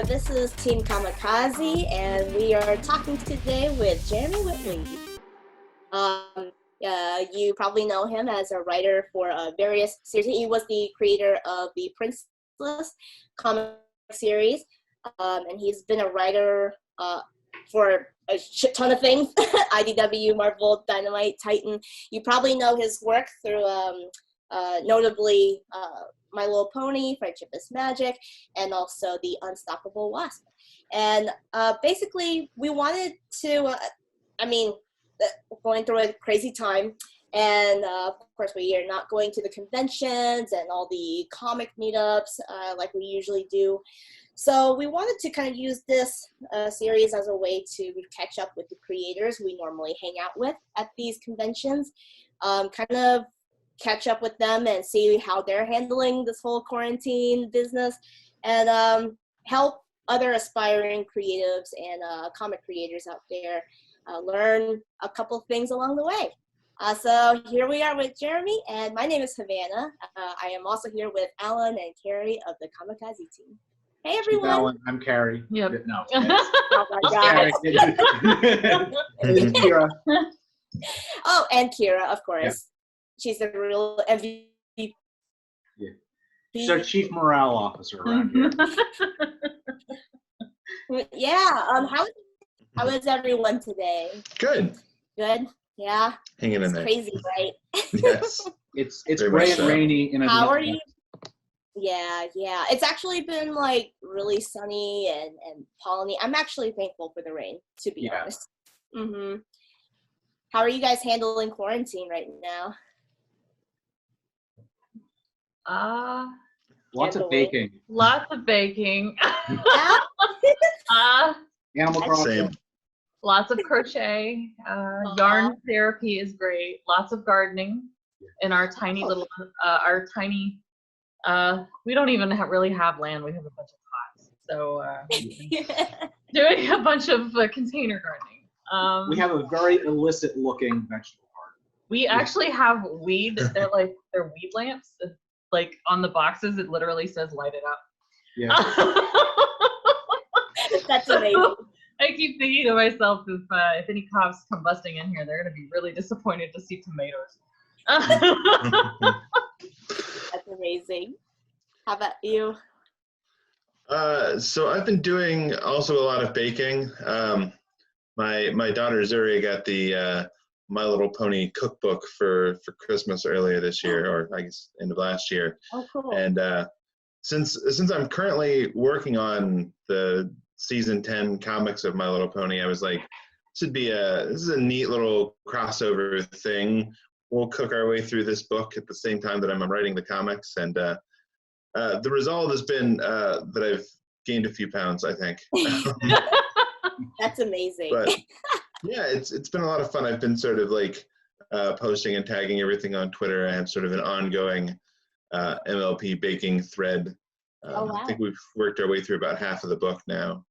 This is Team Kamikaze, and we are talking today with Jeremy Whitley. You probably know him as a writer for various series. He was the creator of the Princeless comic series, and he's been a writer for a shit ton of things. IDW, Marvel, Dynamite, Titan. You probably know his work through notably My Little Pony, Friendship is Magic, and also the Unstoppable Wasp. And basically, we wanted to, going through a crazy time, and of course, we are not going to the conventions and all the comic meetups like we usually do. So we wanted to kind of use this series as a way to catch up with the creators we normally hang out with at these conventions, kind of catch up with them and see how they're handling this whole quarantine business, and help other aspiring creatives and comic creators out there learn a couple things along the way. So here we are with Jeremy, and my name is Havana. I am also here with Alan and Carrie of the Kamikaze team. Hey everyone. Alan, I'm Carrie. Yep. No. Oh my God. And Kira. Oh, and Kira, of course. Yeah. She's the real MVP. Yeah. She's our chief morale officer around here. Yeah. How is everyone today? Good. Good. Yeah. Hanging in It's there. crazy, right? Yes. It's Very gray much and so. rainy in How Atlanta. are you? Yeah. It's actually been like really sunny and polleny. I'm actually thankful for the rain, to be Yeah. honest. Mm-hmm. How are you guys handling quarantine right now? Lots of baking. Lots of baking. Yeah. Animal That's Crossing. Same. Lots of crochet. Yarn therapy is great. Lots of gardening in our tiny little, we don't even really have land. We have a bunch of pots. So doing a bunch of container gardening. We have a very illicit looking vegetable garden. We actually have weed. They're weed lamps. Like on the boxes, it literally says "light it up." Yeah. That's amazing. I keep thinking to myself, if any cops come busting in here, they're gonna be really disappointed to see tomatoes. That's amazing. How about you? So I've been doing also a lot of baking. My daughter Zuri got the My Little Pony cookbook for Christmas earlier this year, or I guess end of last year. Oh, cool. And since I'm currently working on the season 10 comics of My Little Pony, I was like, this is a neat little crossover thing. We'll cook our way through this book at the same time that I'm writing the comics, and the result has been that I've gained a few pounds, I think. That's amazing. But yeah, it's been a lot of fun. I've been sort of like posting and tagging everything on Twitter. I have sort of an ongoing MLP baking thread. Oh, wow. I think we've worked our way through about half of the book now.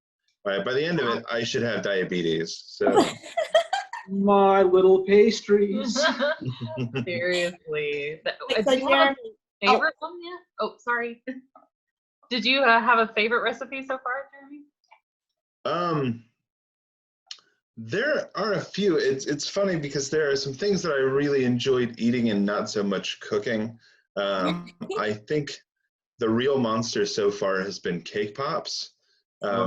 By the end of it, I should have diabetes. So My little pastries. Seriously. So Do you have Jeremy, a favorite one yet? Oh, sorry. Did you have a favorite recipe so far, Jeremy? There are a few. It's funny because there are some things that I really enjoyed eating and not so much cooking. I think the real monster so far has been cake pops. I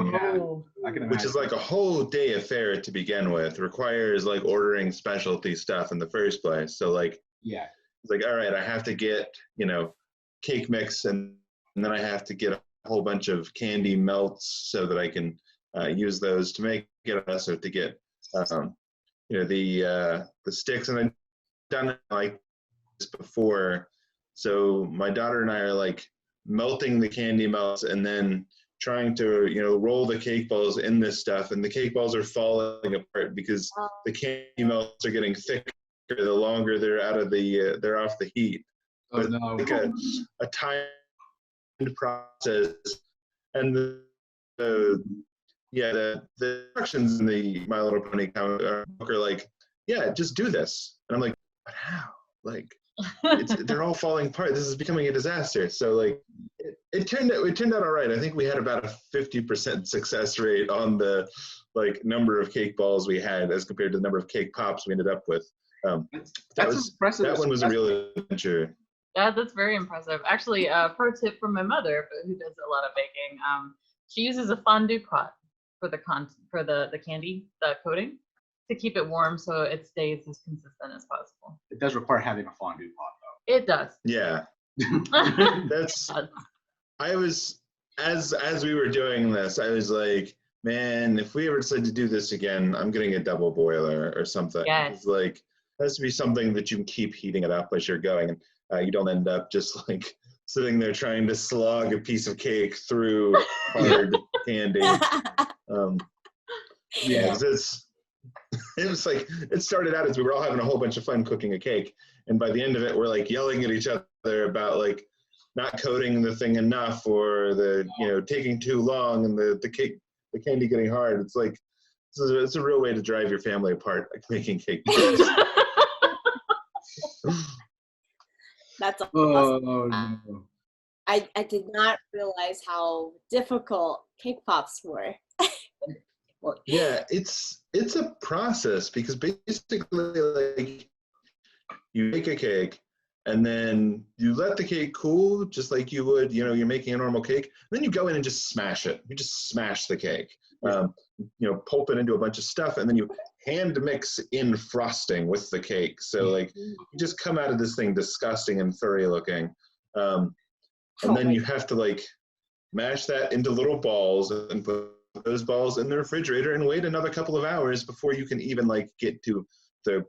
can Which is imagine. like a whole day affair to begin with. Requires like ordering specialty stuff in the first place. So like, Yeah. it's like, all right, I have to get, cake mix, and then I have to get a whole bunch of candy melts so that I can use those to make it. Also to get, the sticks, and I've done it like this before. So my daughter and I are like melting the candy melts and then trying to, roll the cake balls in this stuff, and the cake balls are falling apart because the candy melts are getting thicker the longer they're they're off the heat. Oh It's no. like a timed process, and the instructions in the My Little Pony comic book are like, yeah, just do this, and I'm like, but how? Like, they're all falling apart. This is becoming a disaster. So like it turned out all right. I think we had about a 50% success rate on the like number of cake balls we had as compared to the number of cake pops we ended up with. That's impressive. That one was a real adventure. Yeah, that's very impressive. Actually, pro tip from my mother, who does a lot of baking. She uses a fondue pot for the candy, the coating, to keep it warm so it stays as consistent as possible. It does require having a fondue pot, though. It does. Yeah. I was, as we were doing this, I was like, man, if we ever decide to do this again, I'm getting a double boiler or something. Yes. It's like, it has to be something that you can keep heating it up as you're going. And you don't end up just like sitting there trying to slog a piece of cake through hard candy. Yeah, it was like, it started out as we were all having a whole bunch of fun cooking a cake. And by the end of it, we're like yelling at each other about like not coating the thing enough, or taking too long, and the candy getting hard. It's like, it's a real way to drive your family apart, like making cake. That's awesome. Oh, no. I did not realize how difficult cake pops were. Yeah, it's a process, because basically like you make a cake and then you let the cake cool just like you would, you're making a normal cake. Then you go in and just smash it. You just smash the cake. Pulp it into a bunch of stuff, and then you hand mix in frosting with the cake. So like you just come out of this thing disgusting and furry looking. And then you have to like mash that into little balls and put those balls in the refrigerator and wait another couple of hours before you can even like get to the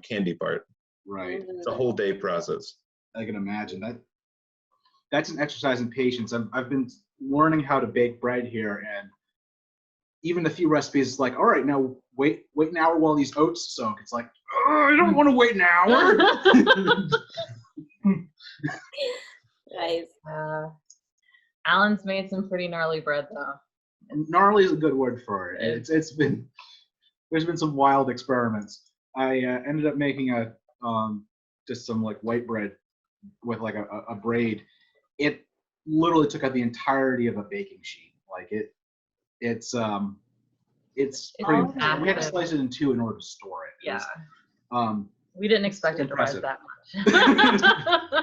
candy part. Right. It's a whole day process. I can imagine that. That's an exercise in patience. I've been learning how to bake bread here, and even a few recipes, it's like, all right, now wait an hour while these oats soak. It's like, oh, I don't want to wait an hour. Nice. Alan's made some pretty gnarly bread though. Gnarly is a good word for it. There's been some wild experiments. I ended up making just some like white bread with like a braid. It literally took out the entirety of a baking sheet. Like it's pretty. We had to slice it in two in order to store it. Yeah. We didn't expect it to rise that much.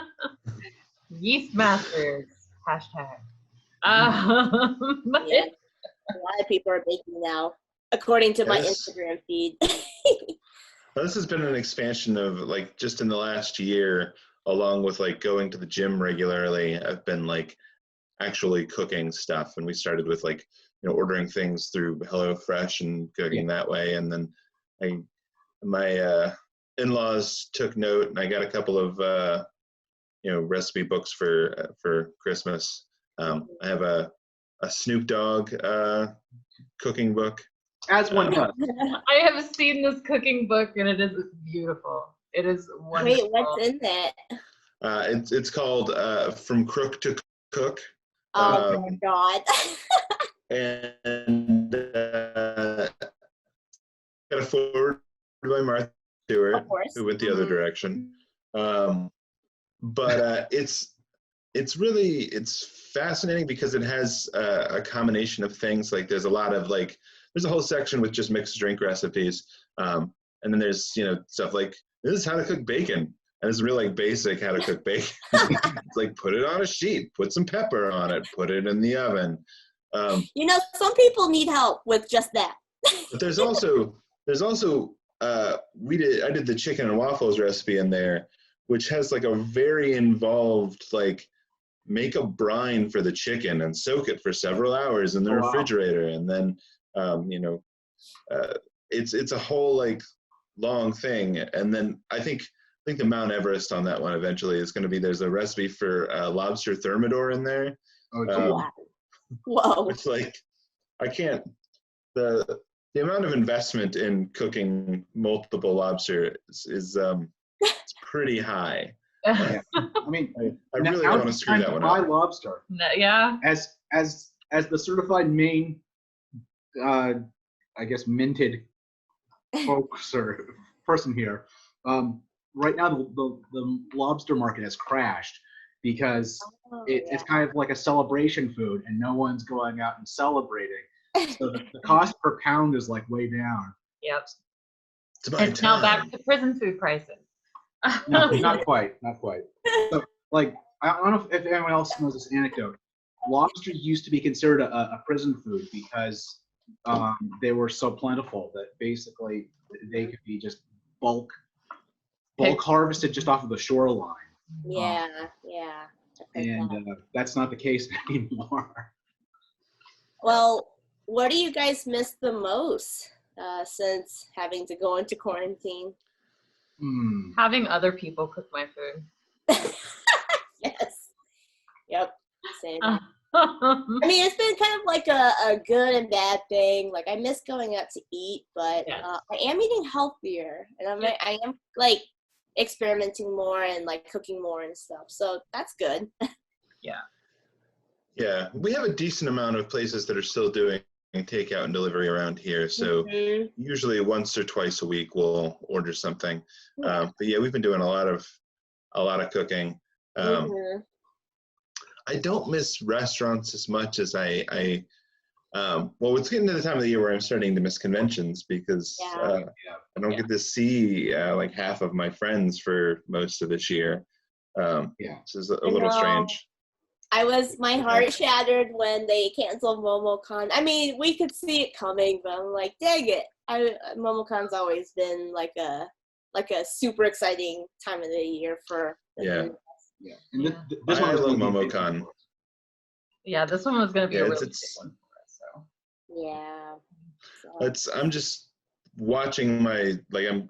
Yeast masters. Hashtag. Yeah. A lot of people are baking now, according to my Instagram feed. This has been an expansion of like just in the last year, along with like going to the gym regularly. I've been like actually cooking stuff, and we started with like ordering things through HelloFresh and cooking that way, and then my in-laws took note, and I got a couple of recipe books for Christmas. I have a Snoop Dogg cooking book. As one does. I have seen this cooking book, and it is beautiful. It is wonderful. Wait, what's in it? It's called From Crook to Cook. Oh my God. And got a forward by Martha Stewart, Of course. who went the other direction. But it's fascinating because it has a combination of things. Like there's a whole section with just mixed drink recipes, and then there's stuff like this is how to cook bacon, and it's really like basic how to cook bacon. It's like put it on a sheet, put some pepper on it, put it in the oven. Some people need help with just that. But there's also I did the chicken and waffles recipe in there, which has like a very involved like make a brine for the chicken and soak it for several hours in the refrigerator, and then it's a whole like long thing. And then I think the Mount Everest on that one eventually is going to be there's a recipe for lobster thermidor in there. Wow. Whoa. It's like I can't the amount of investment in cooking multiple lobster is it's pretty high. I mean, I really don't want to screw that one up. Lobster. Yeah. As the certified Maine, I guess minted folks or person here, right now the lobster market has crashed because it's kind of like a celebration food, and no one's going out and celebrating. So the cost per pound is like way down. Yep. It's now back to prison food prices. No, not quite. So, like, I don't know if anyone else knows this anecdote. Lobsters used to be considered a prison food because they were so plentiful that basically they could be just bulk harvested just off of the shoreline. Yeah. And that's not the case anymore. Well, what do you guys miss the most since having to go into quarantine? Having other people cook my food. Yes. Yep. Same. I mean, it's been kind of like a good and bad thing. Like, I miss going out to eat, but I am eating healthier, and I am like experimenting more and like cooking more and stuff. So that's good. Yeah, we have a decent amount of places that are still doing takeout and delivery around here. So usually once or twice a week we'll order something. But yeah, we've been doing a lot of cooking. I don't miss restaurants as much as well, it's getting to the time of the year where I'm starting to miss conventions because I don't get to see like half of my friends for most of this year. This is a little strange. My heart shattered when they canceled MomoCon. I mean, we could see it coming, but I'm like, dang it. MomoCon's always been like a super exciting time of the year for the And this one I was love gonna be MomoCon. Yeah, this one was going to be a really big one for us. So. Yeah. I'm just watching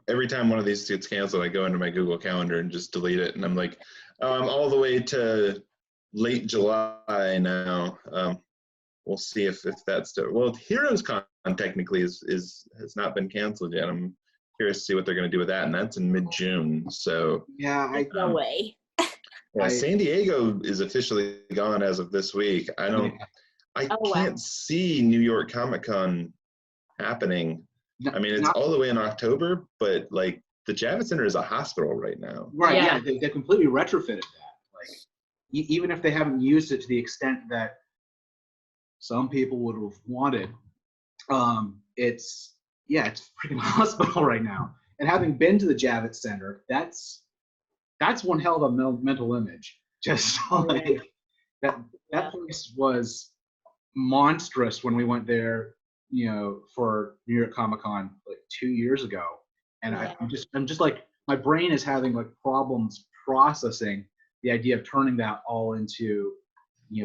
every time one of these gets canceled, I go into my Google Calendar and just delete it. And I'm like, I'm all the way to late July now. We'll see if that's still, well, Heroes Con technically has not been canceled yet. I'm curious to see what they're going to do with that. And that's in mid-June. So no way. San Diego is officially gone as of this week. I can't see New York Comic-Con happening. I mean, it's all the way in October, but like the Javits Center is a hospital right now. Right. Yeah. They completely retrofitted that. Like, even if they haven't used it to the extent that some people would have wanted, it's a freaking hospital right now. And having been to the Javits Center, that's one hell of a mental image. Just like that place was monstrous when we went there, for New York Comic-Con like 2 years ago. And I'm just like, my brain is having like problems processing the idea of turning that all into,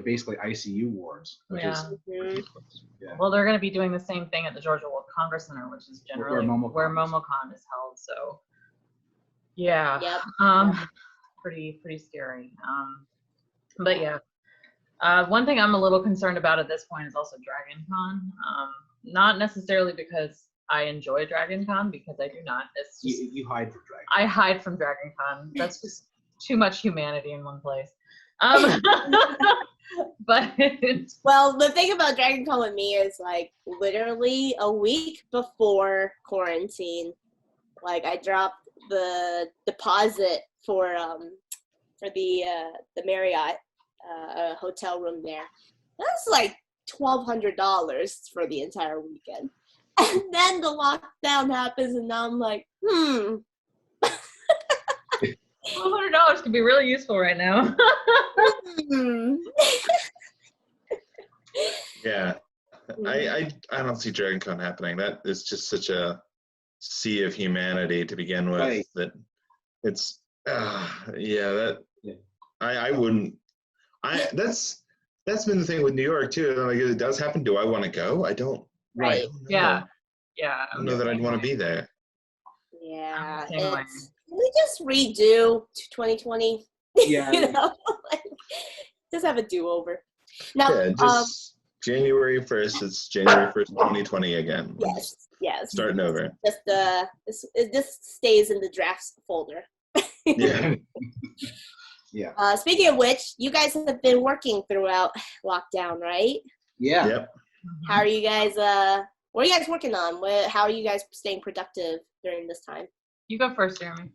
basically ICU wards. Which is ridiculous. Yeah. Well, they're going to be doing the same thing at the Georgia World Congress Center, which is generally where MomoCon is held. So, pretty scary. But yeah, one thing I'm a little concerned about at this point is also Dragon Con. Not necessarily because I enjoy Dragon Con, because I do not. It's just, you hide from Dragon. I hide from Dragon Con. That's just too much humanity in one place. But well, the thing about Dragon Con with me is like literally a week before quarantine, like I dropped the deposit for the Marriott hotel room there. That's like $1,200 for the entire weekend. And then the lockdown happens, and now I'm like, $1,200 could be really useful right now. Yeah, I don't see Dragon Con happening. That is just such a sea of humanity to begin with. Right. That it's I wouldn't. That's been the thing with New York too. Like, if it does happen, do I want to go? I don't. Right. Yeah. I don't know that I'd want to be there. Yeah. Can we just redo 2020? Yeah. Just have a do-over. Now, just January 1st. It's January 1st, 2020 again. Yes. Starting over. Just this stays in the drafts folder. Yeah. Yeah. Speaking of which, you guys have been working throughout lockdown, right? Yeah. Yep. How are you guys? What are you guys working on? How are you guys staying productive during this time? You go first, Jeremy.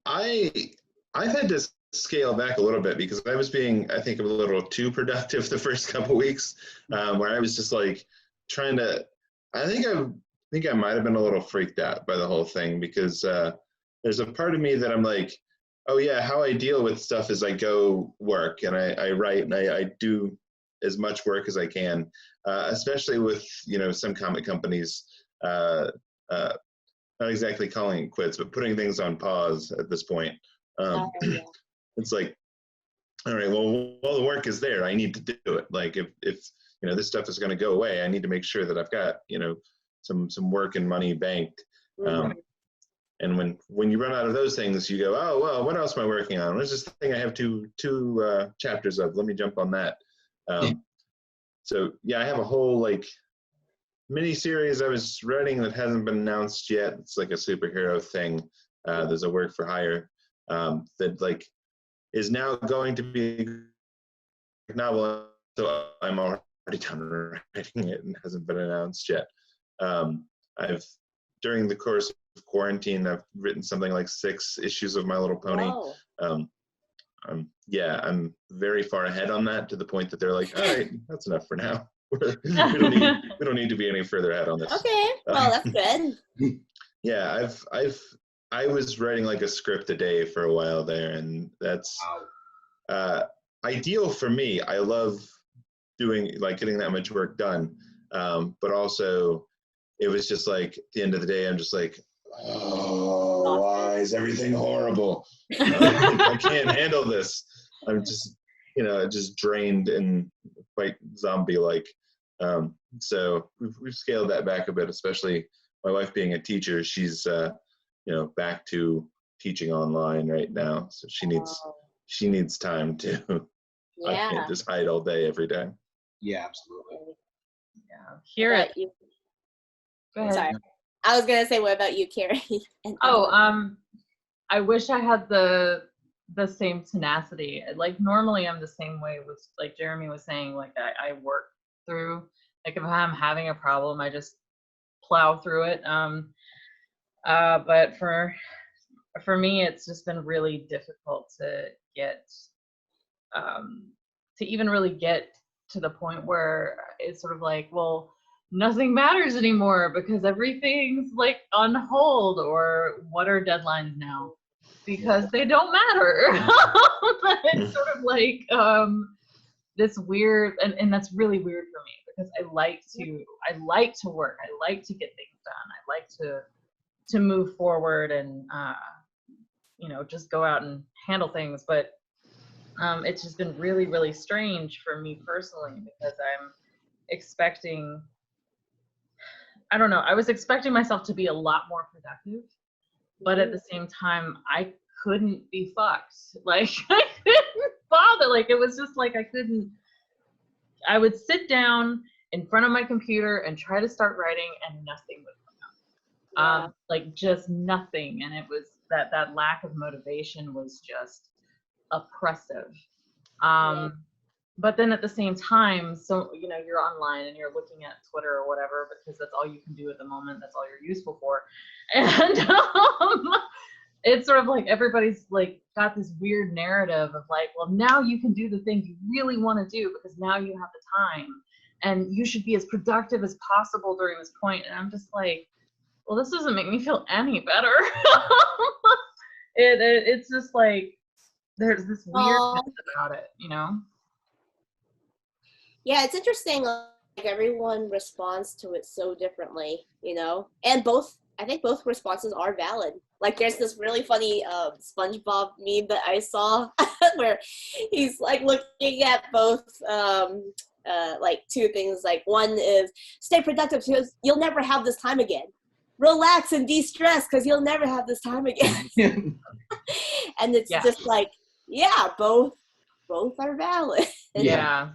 I've had to scale back a little bit because I was being, I think, a little too productive the first couple weeks, where I was just like trying to. I think I might have been a little freaked out by the whole thing because there's a part of me that I'm like, oh yeah, how I deal with stuff is I go work and I write and I do as much work as I can, especially with some comic companies. Not exactly calling it quits, but putting things on pause at this point. Yeah. It's like, all right, well, while the work is there, I need to do it. Like if this stuff is going to go away, I need to make sure that I've got some work and money banked. And when you run out of those things, you go, oh well, what else am I working on? What's this thing I have two chapters of? Let me jump on that. So yeah, I have a whole like mini series I was writing that hasn't been announced yet. It's like a superhero thing. There's a work for hire that like is now going to be a novel. So I'm already done writing it and hasn't been announced yet. I've during the course of quarantine, I've written something like 6 issues of My Little Pony. Wow. I'm very far ahead on that to the point that they're like, all right, that's enough for now. we don't need to be any further ahead on this. Okay, well that's good. Yeah, I was writing like a script a day for a while there, and that's ideal for me. I love doing like getting that much work done, but also it was just like at the end of the day, I'm just like, oh, why is everything horrible? I can't handle this. I'm just just drained and quite zombie-like. So we've scaled that back a bit, especially my wife being a teacher. She's back to teaching online right now, so she needs time to. I can't just hide all day every day. Yeah, absolutely. Yeah, hear it. Go ahead. Sorry, I was gonna say, what about you, Carrie? I wish I had the same tenacity. Like normally I'm the same way with, like Jeremy was saying, like I work through, like if I'm having a problem, I just plow through it. But for me, it's just been really difficult to get, to even really get to the point where it's sort of like, well, nothing matters anymore because everything's like on hold, or what are deadlines now? Because they don't matter. It's sort of like this weird, and that's really weird for me because I like to work. I like to get things done. I like to move forward and just go out and handle things. But it's just been really, really strange for me personally because I'm expecting, I don't know, I was expecting myself to be a lot more productive, but at the same time, I couldn't be fucked. Like, I couldn't bother. Like, it was just like I would sit down in front of my computer and try to start writing and nothing would come out. Like, just nothing. And it was that lack of motivation was just oppressive. But then at the same time, so, you're online and you're looking at Twitter or whatever, because that's all you can do at the moment. That's all you're useful for. And it's sort of like everybody's like got this weird narrative of like, well, now you can do the thing you really want to do because now you have the time and you should be as productive as possible during this point. And I'm just like, well, this doesn't make me feel any better. It's just like, there's this weirdness about it, Yeah, it's interesting. Like everyone responds to it so differently, and I think both responses are valid. Like there's this really funny SpongeBob meme that I saw where he's like looking at both like 2 things. Like one is stay productive because you'll never have this time again. Relax and de-stress because you'll never have this time again. And it's just like, yeah, both are valid. Yeah,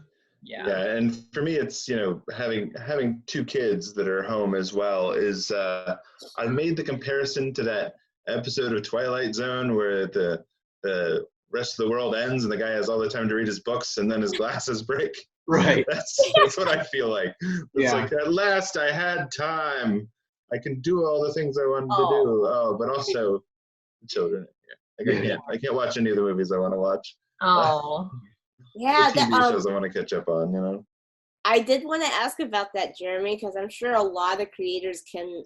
and for me, it's having 2 kids that are home as well is I've made the comparison to that episode of Twilight Zone where the rest of the world ends and the guy has all the time to read his books and then his glasses break. Right. That's what I feel like. It's like, at last I had time. I can do all the things I wanted to do. Oh, but also children. Like I can't watch any of the movies I want to watch. Oh, Yeah, The TV shows I want to catch up on, you know. I did want to ask about that, Jeremy, because I'm sure a lot of creators can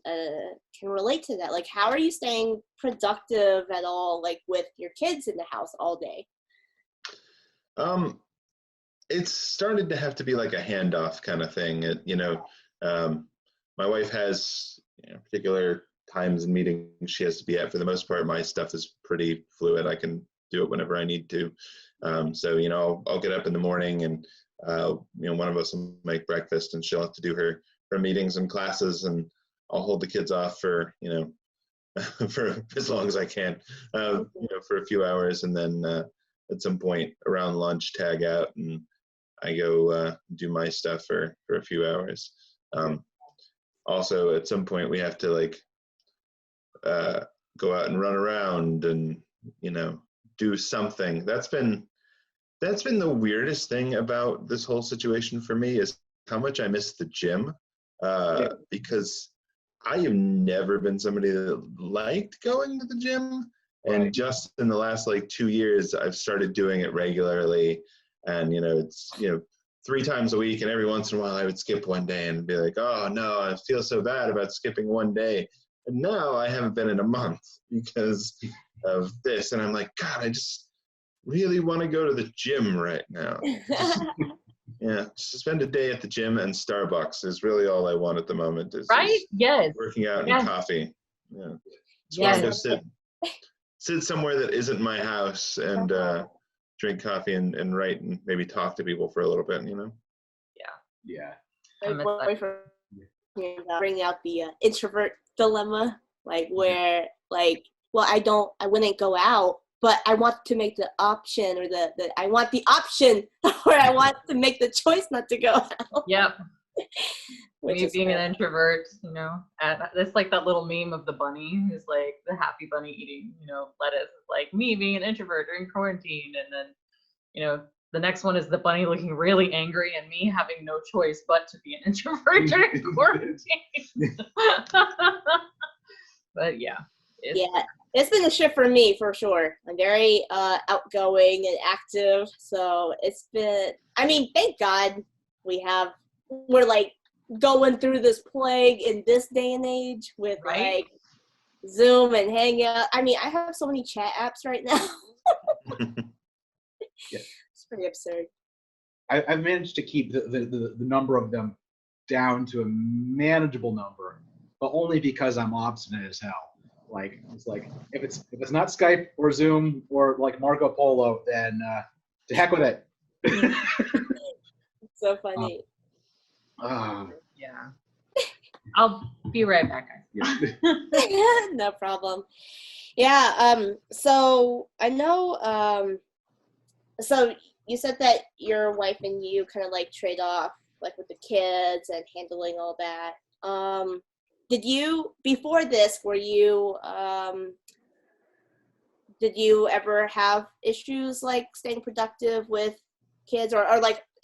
relate to that. Like, how are you staying productive at all, like with your kids in the house all day? It's started to have to be like a handoff kind of thing. My wife has particular times and meetings she has to be at. For the most part, my stuff is pretty fluid. I can do it whenever I need to. So I'll get up in the morning and one of us will make breakfast and she'll have to do her meetings and classes, and I'll hold the kids off for for as long as I can, for a few hours, and then at some point around lunch tag out and I go do my stuff for a few hours. Also, at some point we have to go out and run around and do something. That's been the weirdest thing about this whole situation for me, is how much I miss the gym, because I have never been somebody that liked going to the gym. Right. And just in the last 2 years, I've started doing it regularly. And, it's, 3 times a week. And every once in a while I would skip one day and be like, oh no, I feel so bad about skipping one day. And now I haven't been in a month because of this. And I'm like, God, I just really want to go to the gym right now. Just spend a day at the gym and Starbucks is really all I want at the moment. Is yes. Working out yes. and coffee. Yeah. Just Yes. want to go sit somewhere that isn't my house and drink coffee and write and maybe talk to people for a little bit, Yeah. I miss that. Bring out the introvert dilemma, where I wouldn't go out, but I want to make the option, or I want the option where I want to make the choice not to go out. Yep. Me being fair. an introvert, it's like that little meme of the bunny who's like the happy bunny eating, lettuce. It's like me being an introvert during quarantine, and then, the next one is the bunny looking really angry and me having no choice but to be an introvert during quarantine. But yeah. It's been a shift for me, for sure. I'm very outgoing and active, so it's been, thank God we're going through this plague in this day and age with Zoom and Hangout. I have so many chat apps right now. It's pretty absurd. I've managed to keep the number of them down to a manageable number, but only because I'm obstinate as hell. It's if it's not Skype or Zoom or Marco Polo, then to heck with it. It's so funny. Yeah. I'll be right back, guys. No problem. Yeah. So I know. So you said that your wife and you kind of trade off with the kids and handling all that. Did you, before this, did you ever have issues staying productive with kids, or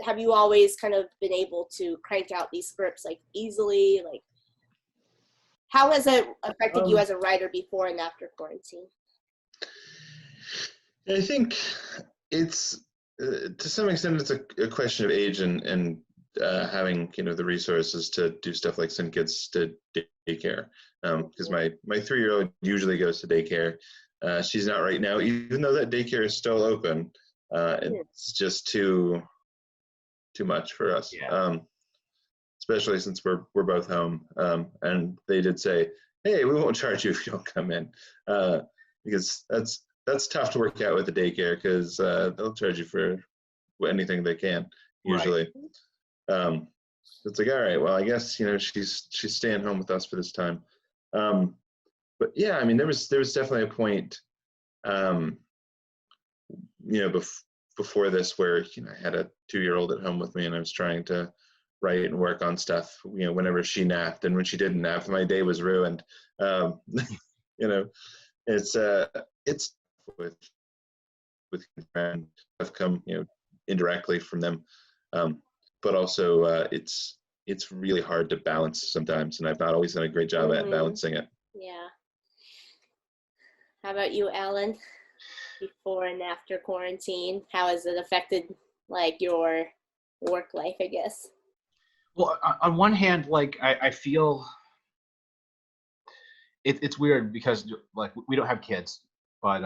have you always kind of been able to crank out these scripts easily? How has it affected you as a writer before and after quarantine? I think it's to some extent it's a question of age and having the resources to do stuff like send kids to daycare, because my 3-year-old usually goes to daycare. She's not right now, even though that daycare is still open. It's just too much for us, especially since we're both home. And they did say, hey, we won't charge you if you don't come in, because that's tough to work out with the daycare, because they'll charge you for anything they can usually. Right. It's all right, well, I guess she's staying home with us for this time. But yeah, there was definitely a point before this where I had a 2-year-old at home with me, and I was trying to write and work on stuff whenever she napped, and when she didn't nap, my day was ruined. It's with friends have come indirectly from them, but also it's really hard to balance sometimes, and I've not always done a great job at balancing it. Yeah, How about you, Alan? Before and after quarantine, how has it affected like your work life, I guess? Well, on one hand, like I feel it's weird because like we don't have kids, but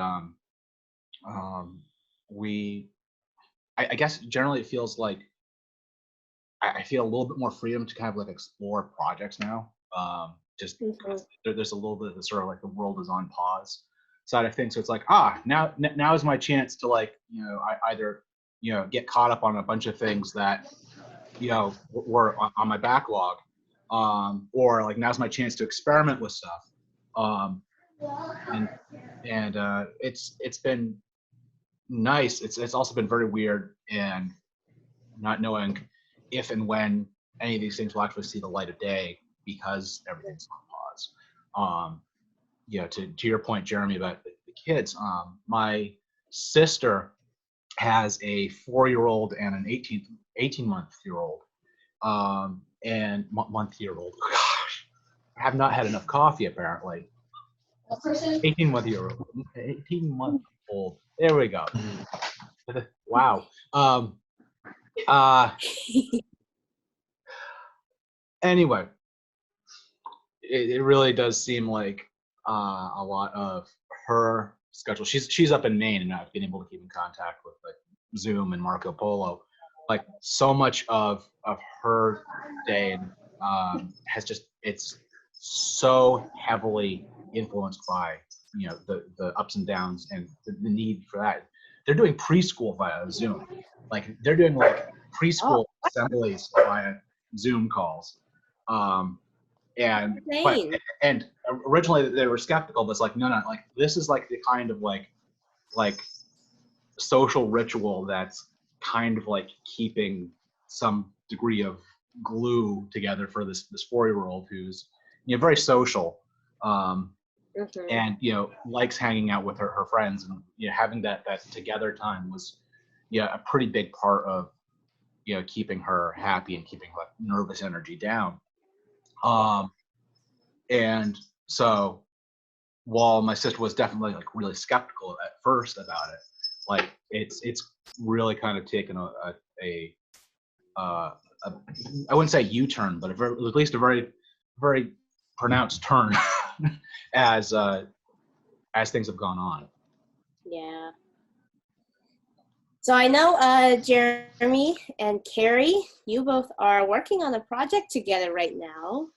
we I guess generally it feels like I feel a little bit more freedom to kind of like explore projects now. Just because there's a little bit of the sort of like the world is on pause side of things. So it's like, now is my chance to like, I either, get caught up on a bunch of things that, were on my backlog, or like now's my chance to experiment with stuff. And it's been nice. It's also been very weird and not knowing if and when any of these things will actually see the light of day because everything's on pause. To your point, Jeremy, about the kids, my sister has a 4-year-old and an 18-month-year-old, and month-year-old. Gosh, I have not had enough coffee apparently. 18-month-year-old, 18-month-old. There we go. Wow. Anyway, it really does seem like a lot of her schedule. She's up in Maine, and I've been able to keep in contact with like Zoom and Marco Polo. Like so much of her day has just it's so heavily influenced by the ups and downs and the need for that. They're doing preschool via Zoom. Like they're doing like preschool assemblies via Zoom calls. And originally they were skeptical, but it's like no, like this is like the kind of like social ritual that's kind of like keeping some degree of glue together for this 4-year-old who's very social, and likes hanging out with her friends, and having that together time was a pretty big part of keeping her happy and keeping like nervous energy down. And so while my sister was definitely like really skeptical at first about it, like it's really kind of taken a I wouldn't say U-turn, but at least a very, very pronounced turn as things have gone on. Yeah. So I know Jeremy and Carrie, you both are working on a project together right now.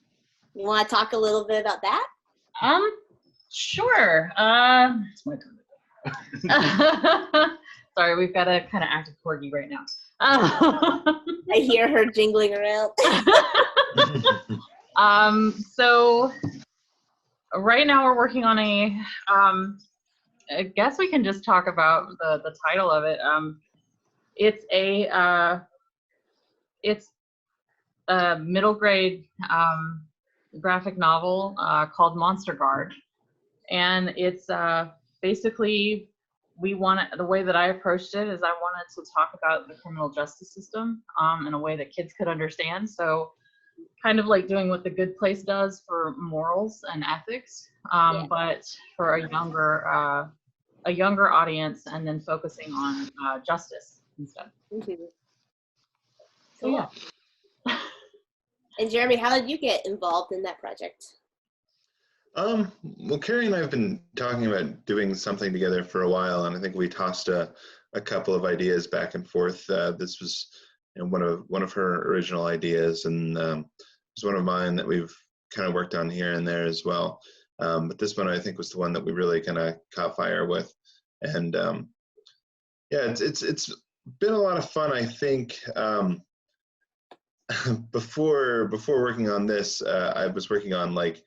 You want to talk a little bit about that? Sure. It's my turn. Sorry, we've got a kind of active corgi right now. I hear her jingling around. So right now we're working on I guess we can just talk about the title of it. It's a middle grade graphic novel called Monster Guard, and it's basically the way that I approached it is I wanted to talk about the criminal justice system in a way that kids could understand. So kind of like doing what The Good Place does for morals and ethics, but for a younger audience, and then focusing on justice instead. Mm-hmm. So yeah. And Jeremy, how did you get involved in that project? Well, Carrie and I have been talking about doing something together for a while, and I think we tossed a couple of ideas back and forth. This was one of her original ideas, and it was one of mine that we've kind of worked on here and there as well. But this one I think was the one that we really kind of caught fire with, and it's been a lot of fun. I think before working on this, I was working on like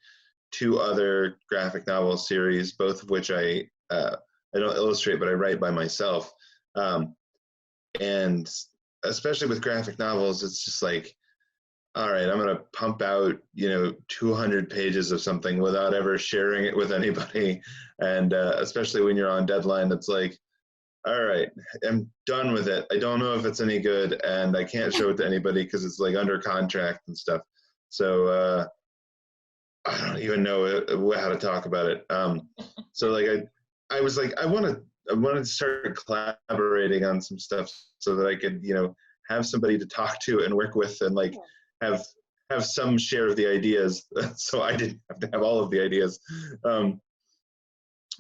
2 other graphic novel series, both of which I don't illustrate, but I write by myself. And especially with graphic novels, it's just like, all right, I'm going to pump out, 200 pages of something without ever sharing it with anybody. And especially when you're on deadline, it's like, all right, I'm done with it. I don't know if it's any good, and I can't show it to anybody because it's like under contract and stuff. So I don't even know how to talk about it. So like I was like, I wanted to start collaborating on some stuff so that I could, have somebody to talk to and work with, and like have some share of the ideas, so I didn't have to have all of the ideas,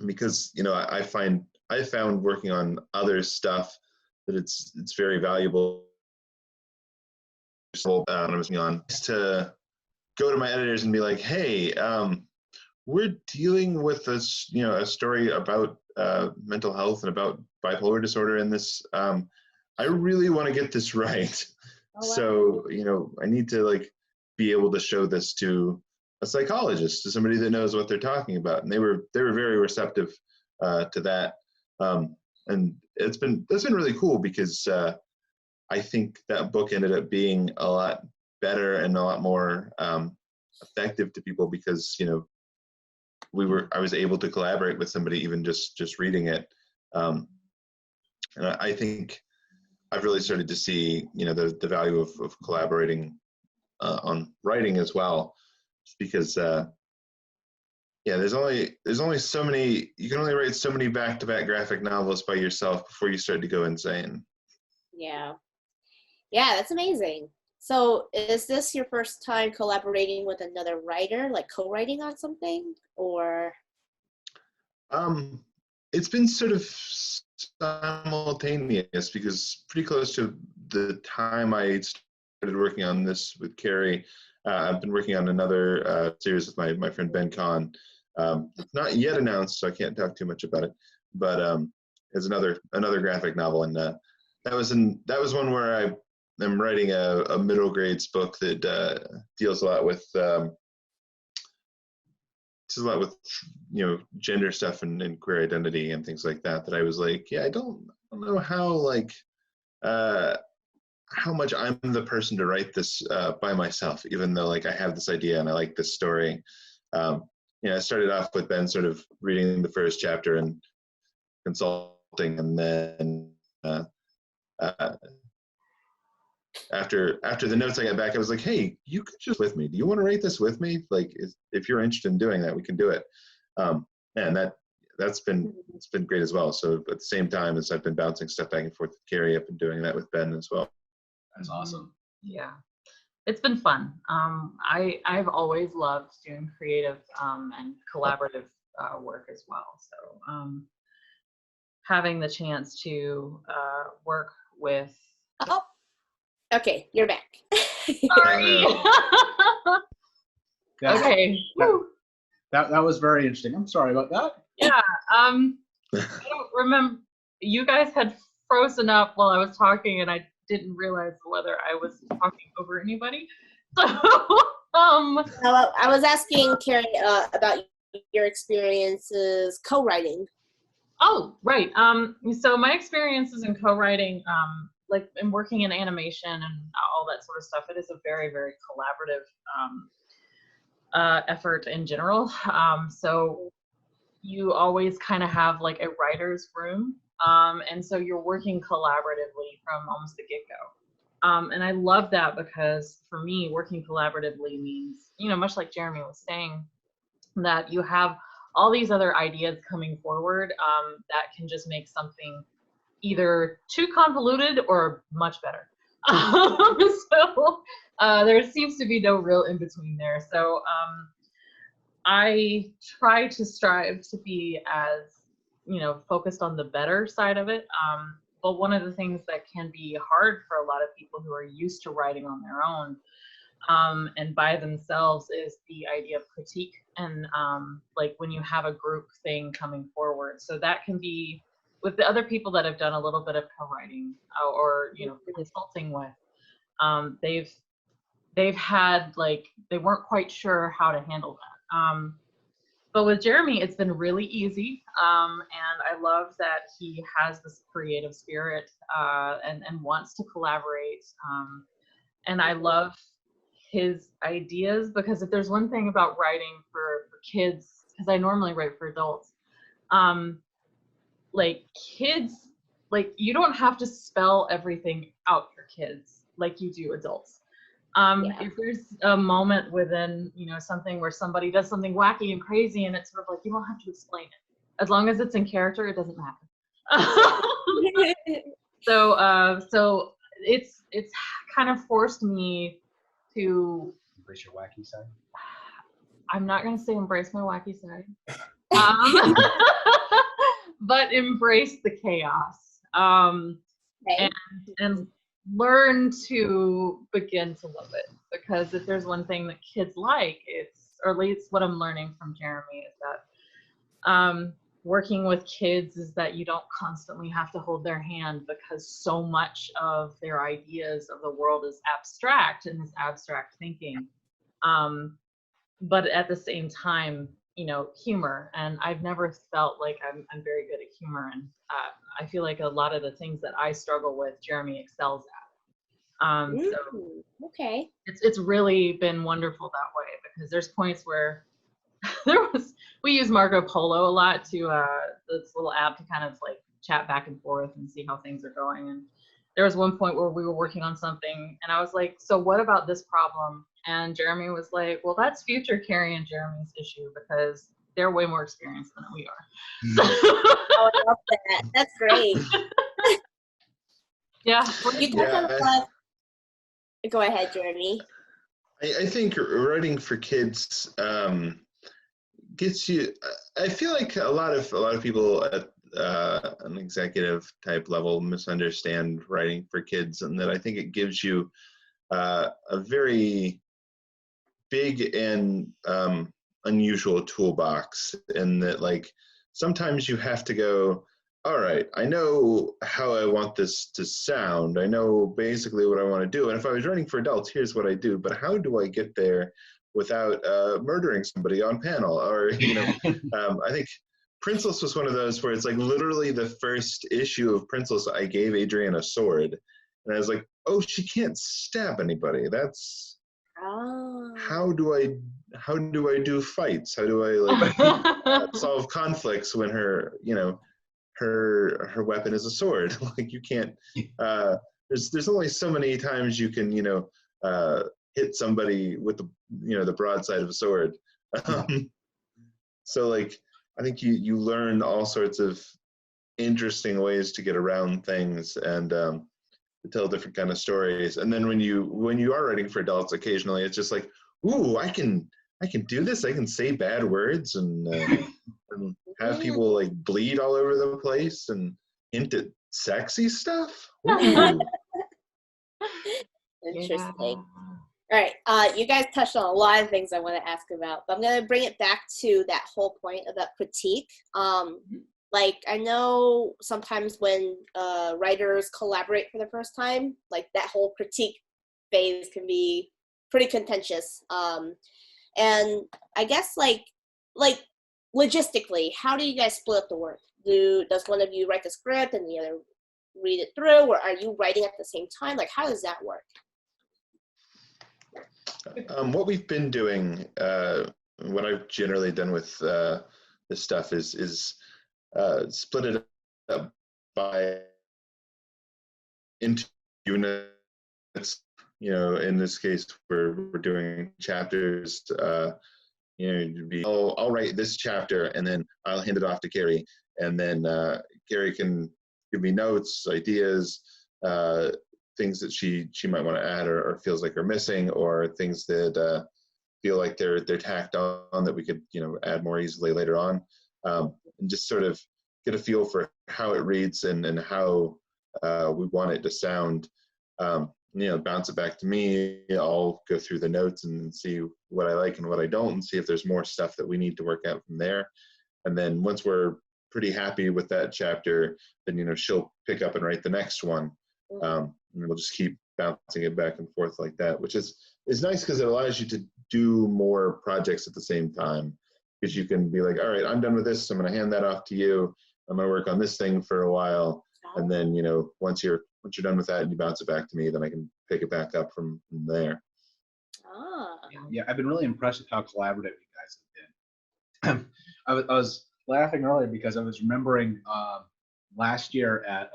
because I found working on other stuff that it's very valuable. So I was on to go to my editors and be like, hey, we're dealing with this, a story about mental health and about bipolar disorder in this. I really want to get this right. Oh, wow. So, I need to like be able to show this to a psychologist, to somebody that knows what they're talking about. And they were very receptive to that. And it's been really cool, because I think that book ended up being a lot better and a lot more effective to people, because I was able to collaborate with somebody, even just reading it. And I think I've really started to see the value of collaborating on writing as well, just because there's only so many, you can only write so many back-to-back graphic novels by yourself before you start to go insane. Yeah, that's amazing. So is this your first time collaborating with another writer, like co-writing on something, or? It's been sort of simultaneous, because pretty close to the time I started working on this with Carrie, I've been working on another series with my friend Ben Kahn. It's not yet announced, so I can't talk too much about it, but it's another graphic novel, and that was one where I'm writing a middle grades book that deals a lot with gender stuff and queer identity and things like that. That I was like, I don't know how much I'm the person to write this by myself, even though like I have this idea and I like this story. I started off with Ben sort of reading the first chapter and consulting, and then after the notes I got back, I was like, hey, you could just with me. Do you want to write this with me? Like, if you're interested in doing that, we can do it. And it's been great as well. So at the same time as I've been bouncing stuff back and forth with Carrie, I've been doing that with Ben as well. That's awesome. Yeah, it's been fun. I've always loved doing creative and collaborative work as well. So having the chance to work with. Oh, okay, you're back. Sorry. Okay. That was very interesting. I'm sorry about that. Yeah. I don't remember. You guys had frozen up while I was talking, and I didn't realize whether I was talking over anybody. So, I was asking Carrie about your experiences co-writing. Oh, right. So my experiences in co-writing, like in working in animation and all that sort of stuff, it is a very, very collaborative effort in general. So you always kind of have like a writer's room. And so you're working collaboratively from almost the get-go. And I love that, because for me, working collaboratively means, much like Jeremy was saying, that you have all these other ideas coming forward that can just make something either too convoluted or much better. So there seems to be no real in between there. So I try to strive to be as, focused on the better side of it. But one of the things that can be hard for a lot of people who are used to writing on their own and by themselves is the idea of critique, and like when you have a group thing coming forward. So that can be with the other people that have done a little bit of co-writing or consulting with. They've had like, they weren't quite sure how to handle that. But with Jeremy, it's been really easy, and I love that he has this creative spirit and wants to collaborate. And I love his ideas, because if there's one thing about writing for kids, because I normally write for adults, like kids, like you don't have to spell everything out for kids like you do adults. If there's a moment within, something where somebody does something wacky and crazy, and it's sort of like, you don't have to explain it. as long as it's in character, it doesn't matter. So it's kind of forced me to Embrace your wacky side. I'm not gonna say embrace my wacky side, but embrace the chaos, Okay. and learn to begin to love it. Because if there's one thing that kids like, or at least what I'm learning from Jeremy, is that working with kids is that you don't constantly have to hold their hand, because so much of their ideas of the world is abstract and is abstract thinking. But at the same time, humor. And I've never felt like I'm very good at humor. And I feel like a lot of the things that I struggle with, Jeremy excels at. So Okay. it's really been wonderful that way, because there's points where we use Marco Polo a lot to this little app to kind of like chat back and forth and see how things are going. And there was one point where we were working on something and I was like, so what about this problem? And Jeremy was like, well, that's future Carrie and Jeremy's issue, because they're way more experienced than we are. Oh, I love that. That's great. Yeah. You touched on Go ahead, Jeremy. I think writing for kids gets you. I feel like a lot of people at an executive type level misunderstand writing for kids, and that I think it gives you a very big and unusual toolbox, in that like sometimes you have to go, all right, I know how I want this to sound. I know basically what I want to do. And if I was writing for adults, here's what I do. But how do I get there without murdering somebody on panel? Or, I think Princeless was one of those where it's like literally the first issue of Princeless, I gave Adrienne a sword. And I was like, oh, she can't stab anybody. That's, how do I do fights? How do I like solve conflicts when her weapon is a sword? Like you can't, there's only so many times you can, hit somebody with the broadside of a sword. So like, I think you learn all sorts of interesting ways to get around things and to tell different kind of stories. And then when you are writing for adults, occasionally it's just like, ooh, I can do this. I can say bad words and have people like bleed all over the place and hint at sexy stuff. Ooh. Interesting. Yeah. All right. You guys touched on a lot of things I want to ask about, but I'm going to bring it back to that whole point of that critique. Like, I know sometimes when writers collaborate for the first time, like that whole critique phase can be pretty contentious. And I guess like logistically, how do you guys split up the work? Does one of you write the script and the other read it through, or are you writing at the same time? Like, how does that work? What we've been doing, what I've generally done with this stuff is split it up by into units. In this case, we're doing chapters. I'll write this chapter and then I'll hand it off to Carrie, and then Carrie can give me notes, ideas, things that she might want to add or feels like are missing, or things that feel like they're tacked on that we could add more easily later on, and just sort of get a feel for how it reads and how we want it to sound. Bounce it back to me. I'll go through the notes and see what I like and what I don't, and see if there's more stuff that we need to work out from there. And then once we're pretty happy with that chapter, then she'll pick up and write the next one. And we'll just keep bouncing it back and forth like that, which is nice because it allows you to do more projects at the same time, because you can be like, all right, I'm done with this, so I'm going to hand that off to you. I'm going to work on this thing for a while, and then once you're done with that and you bounce it back to me, then I can pick it back up from there. Yeah, I've been really impressed with how collaborative you guys have been. I was laughing earlier because I was remembering last year at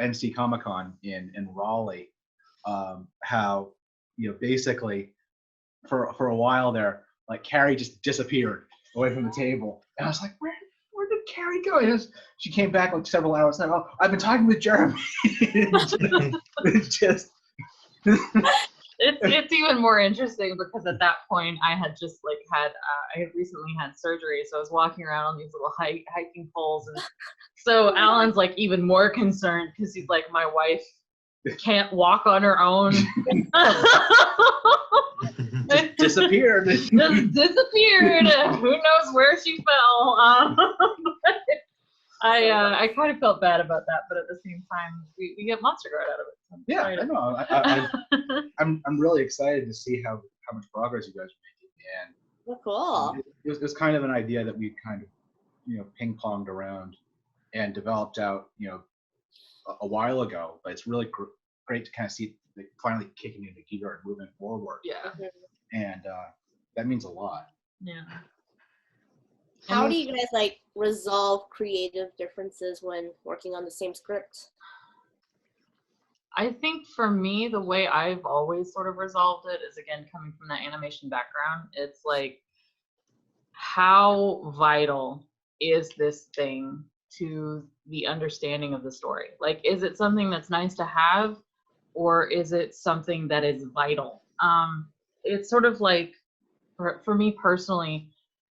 NC Comic-Con in Raleigh, how basically for a while there, like Carrie just disappeared away from the table, and I was like, Carrie go? She came back like several hours later. Oh, I've been talking with Jeremy. It's just. It's even more interesting because at that point I had just like I had recently had surgery, so I was walking around on these little hiking poles, and so Alan's like even more concerned because he's like, my wife can't walk on her own. Just disappeared. Just disappeared. Who knows where she fell? I kind of felt bad about that, but at the same time, we get Monster Guard out of it. So Yeah, I know. I'm really excited to see how much progress you guys are making, and Oh, cool. it was kind of an idea that we kind of ping ponged around and developed out a while ago. But it's really great to kind of see it finally kicking into gear and moving forward. Yeah. And that means a lot. Yeah. How do you guys like resolve creative differences when working on the same script? I think for me, the way I've always sort of resolved it is, again, coming from that animation background. It's like, how vital is this thing to the understanding of the story? Like, is it something that's nice to have, or is it something that is vital? It's sort of like, for me personally,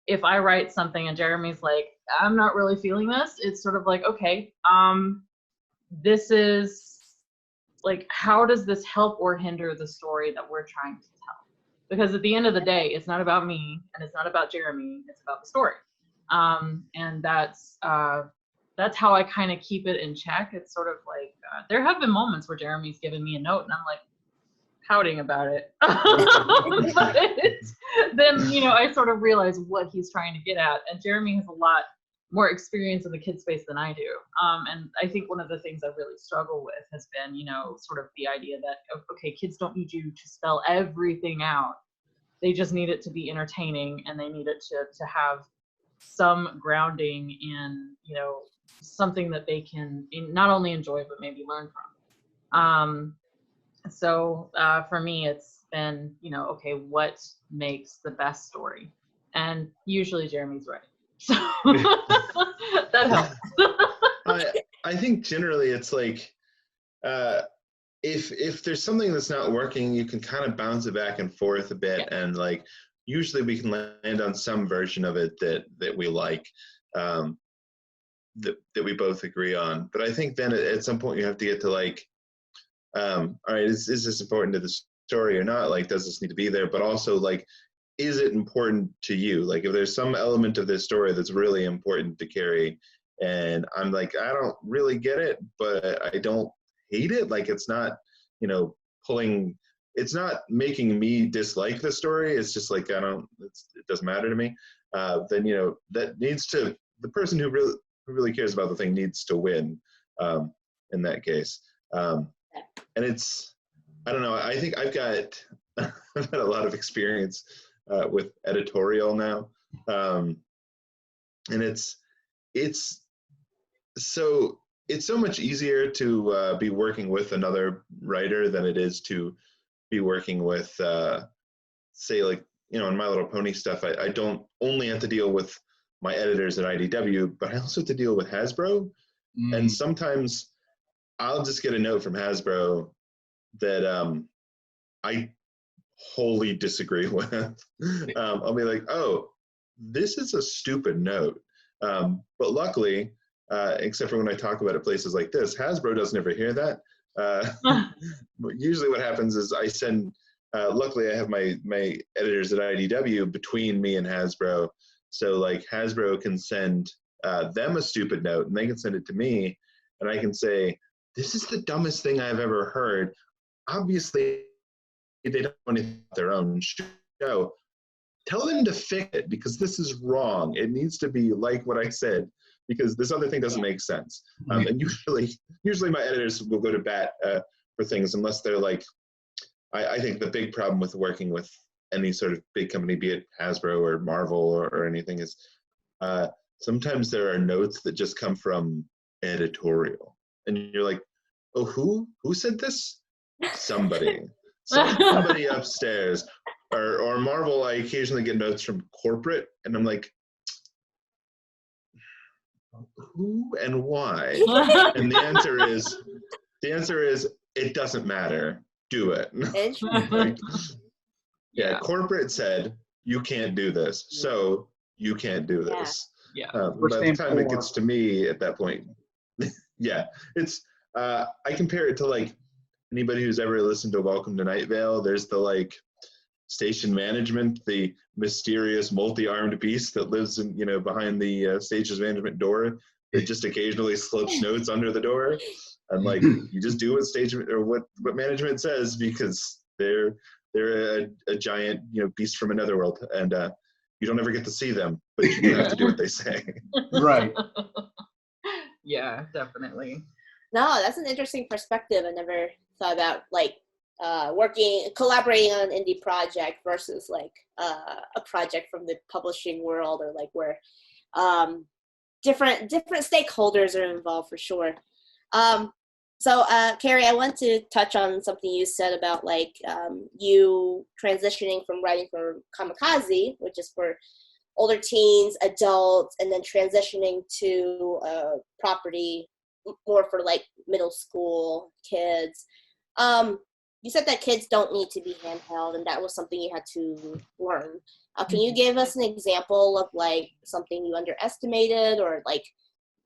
if I write something and Jeremy's like, I'm not really feeling this, it's sort of like, okay, this is like, how does this help or hinder the story that we're trying to tell? Because at the end of the day, it's not about me and it's not about Jeremy, it's about the story. And that's how I kind of keep it in check. It's sort of like, there have been moments where Jeremy's given me a note and I'm like, pouting about it. But then, I sort of realize what he's trying to get at. And Jeremy has a lot more experience in the kid space than I do. And I think one of the things I really struggle with has been, sort of the idea that, okay, kids don't need you to spell everything out. They just need it to be entertaining, and they need it to have some grounding in, something that they can not only enjoy, but maybe learn from. So for me, it's been, okay, what makes the best story? And usually Jeremy's right. So that helps. I think generally it's like, if there's something that's not working, you can kind of bounce it back and forth a bit. Yeah. And like, usually we can land on some version of it that we like, that we both agree on. But I think then at some point you have to get to like, all right, is this important to the story or not? Like, does this need to be there? But also, like, is it important to you? Like, if there's some element of this story that's really important to Carrie, and I'm like, I don't really get it, but I don't hate it. Like, it's not, it's not making me dislike the story. It's just like, it doesn't matter to me. Then, that needs to, the person who really cares about the thing needs to win in that case. And it's, I don't know, I think I've had a lot of experience with editorial now. And it's so much easier to be working with another writer than it is to be working with, say, like, in My Little Pony stuff, I don't only have to deal with my editors at IDW, but I also have to deal with Hasbro. And sometimes I'll just get a note from Hasbro that I wholly disagree with. I'll be like, oh, this is a stupid note. But luckily, except for when I talk about it places like this, Hasbro doesn't ever hear that. But usually what happens is I send, luckily I have my editors at IDW between me and Hasbro. So like Hasbro can send them a stupid note and they can send it to me and I can say, this is the dumbest thing I've ever heard. Obviously, they don't want their own show. Tell them to fix it because this is wrong. It needs to be like what I said because this other thing doesn't make sense. And usually my editors will go to bat for things unless they're like, I think the big problem with working with any sort of big company, be it Hasbro or Marvel or anything, is sometimes there are notes that just come from editorial. And you're like, oh, who said this? Somebody upstairs. Or Marvel, I occasionally get notes from corporate, and I'm like, who and why? And the answer is it doesn't matter. Do it. Like, yeah, corporate said you can't do this, so you can't do this. Yeah. By the time it gets to me at that point, yeah, it's I compare it to like anybody who's ever listened to Welcome to Night Vale. There's the like station management, the mysterious multi-armed beast that lives in, behind the station's management door that just occasionally slips notes under the door. And like, you just do what station or what management says, because they're a giant, beast from another world, and you don't ever get to see them, but you have to do what they say. Right. Yeah, definitely. No, that's an interesting perspective. I never thought about like collaborating on an indie project versus like a project from the publishing world, or like where different stakeholders are involved for sure. So Carrie, I want to touch on something you said about like you transitioning from writing for Kamikaze, which is for older teens, adults, and then transitioning to property more for like middle school kids. You said that kids don't need to be handheld, and that was something you had to learn. Can you give us an example of like something you underestimated, or like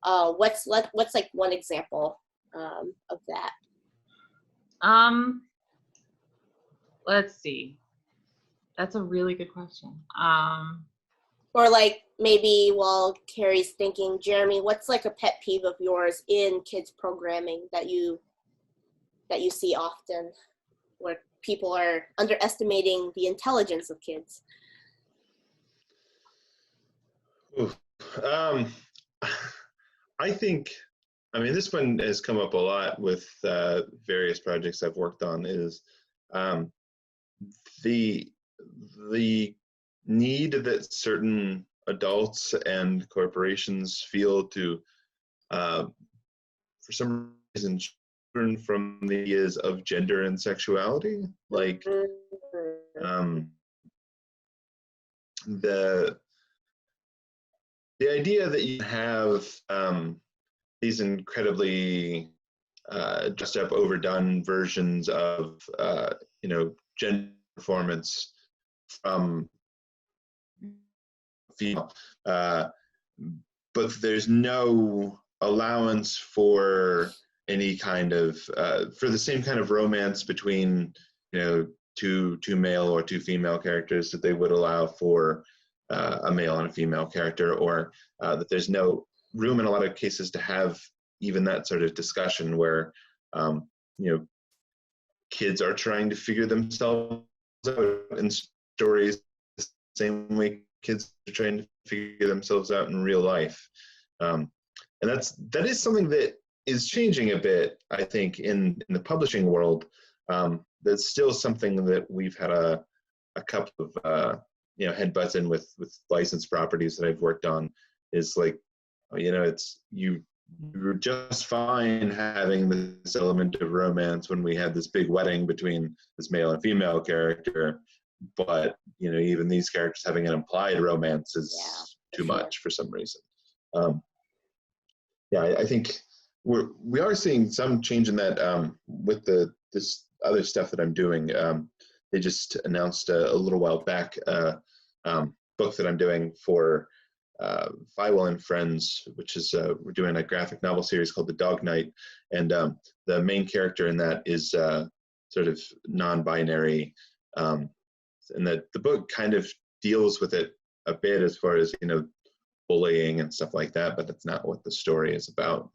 what's like one example of that? Let's see. That's a really good question. Or like maybe while Carrie's thinking, Jeremy, what's like a pet peeve of yours in kids programming that you see often, where people are underestimating the intelligence of kids? I think, this one has come up a lot with various projects I've worked on, is the need that certain adults and corporations feel to, for some reason, children from the ideas of gender and sexuality. Like, the idea that you have these incredibly dressed up, overdone versions of gender performance from female, but there's no allowance for any kind of for the same kind of romance between two male or two female characters that they would allow for a male and a female character, or that there's no room in a lot of cases to have even that sort of discussion where kids are trying to figure themselves out in stories the same way kids are trying to figure themselves out in real life. And that is something that is changing a bit, I think, in the publishing world. That's still something that we've had a couple of headbutts in with licensed properties that I've worked on, is like, it's you're just fine having this element of romance when we had this big wedding between this male and female character, but even these characters having an implied romance is too much for some reason. I think we are seeing some change in that with this other stuff that I'm doing. They just announced a little while back book that I'm doing for Fywell and Friends, which is we're doing a graphic novel series called The Dog Knight, and the main character in that is sort of non-binary, and that the book kind of deals with it a bit as far as bullying and stuff like that, but that's not what the story is about.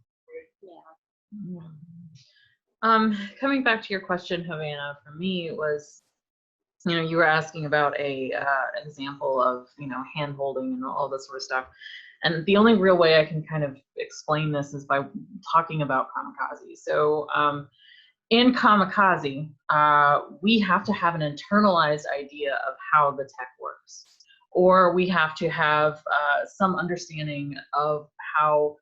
Coming back to your question, Havana, for me was, you were asking about an example of, hand holding and all this sort of stuff. And the only real way I can kind of explain this is by talking about Kamikaze. So in Kamikaze, we have to have an internalized idea of how the tech works, or we have to have some understanding of how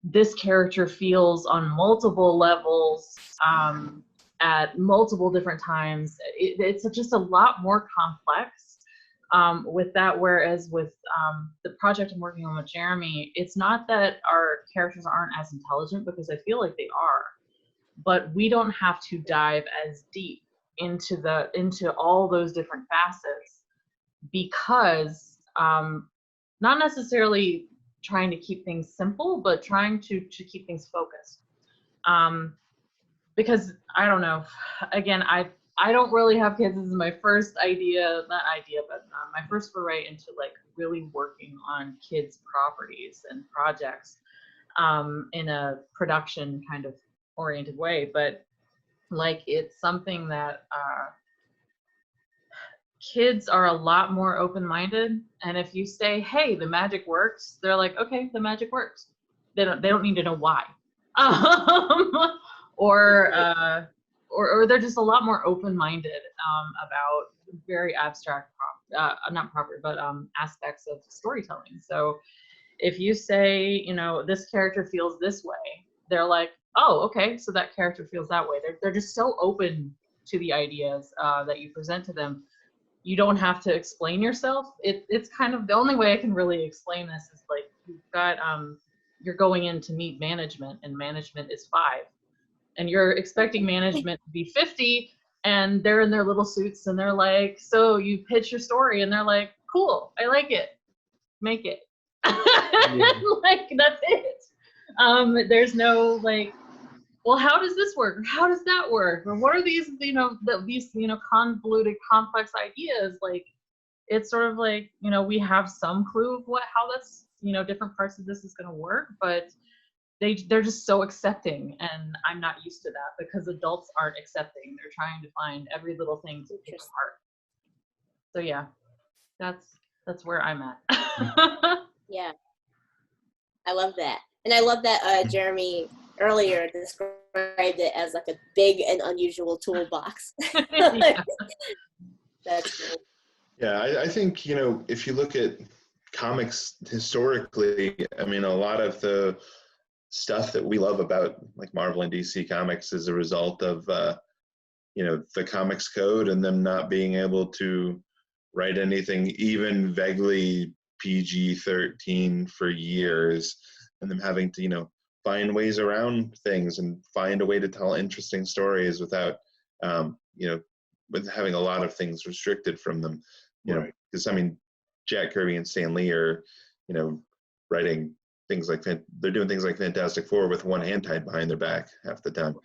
this character feels on multiple levels at multiple different times. It's just a lot more complex with that. Whereas with the project I'm working on with Jeremy, it's not that our characters aren't as intelligent, because I feel like they are, but we don't have to dive as deep into all those different facets, because not necessarily trying to keep things simple, but trying to keep things focused. Because I don't know, again, I don't really have kids. This is my first my first foray into like really working on kids' properties and projects in a production kind of oriented way. But like, it's something that kids are a lot more open-minded, and if you say, hey, the magic works, they're like, okay, the magic works. They don't need to know why. Or they're just a lot more open-minded about very abstract aspects of storytelling. So if you say, you know, this character feels this way, they're like, oh, okay, so that character feels that way. They're just so open to the ideas that you present to them. You don't have to explain yourself. It's kind of the only way I can really explain this is like, you've got you're going in to meet management, and management is 5, and you're expecting management to be 50, and they're in their little suits, and they're like, so you pitch your story, and they're like, cool, I like it, make it. Like, that's it. There's no like, well, how does this work? How does that work? Or what are these, convoluted, complex ideas? Like, it's sort of like, we have some clue of how this, different parts of this is going to work, but they're just so accepting, and I'm not used to that, because adults aren't accepting. They're trying to find every little thing to pick apart. So yeah, that's where I'm at. Yeah, I love that. And I love that Jeremy earlier described it as like a big and unusual toolbox. Yeah. That's cool. Yeah, I think, if you look at comics historically, I mean, a lot of the stuff that we love about like Marvel and DC Comics is a result of, the comics code and them not being able to write anything even vaguely PG-13 for years, and them having to, find ways around things and find a way to tell interesting stories without, with having a lot of things restricted from them, because I mean, Jack Kirby and Stan Lee are, writing things like they're doing things like Fantastic Four with one hand tied behind their back half the time.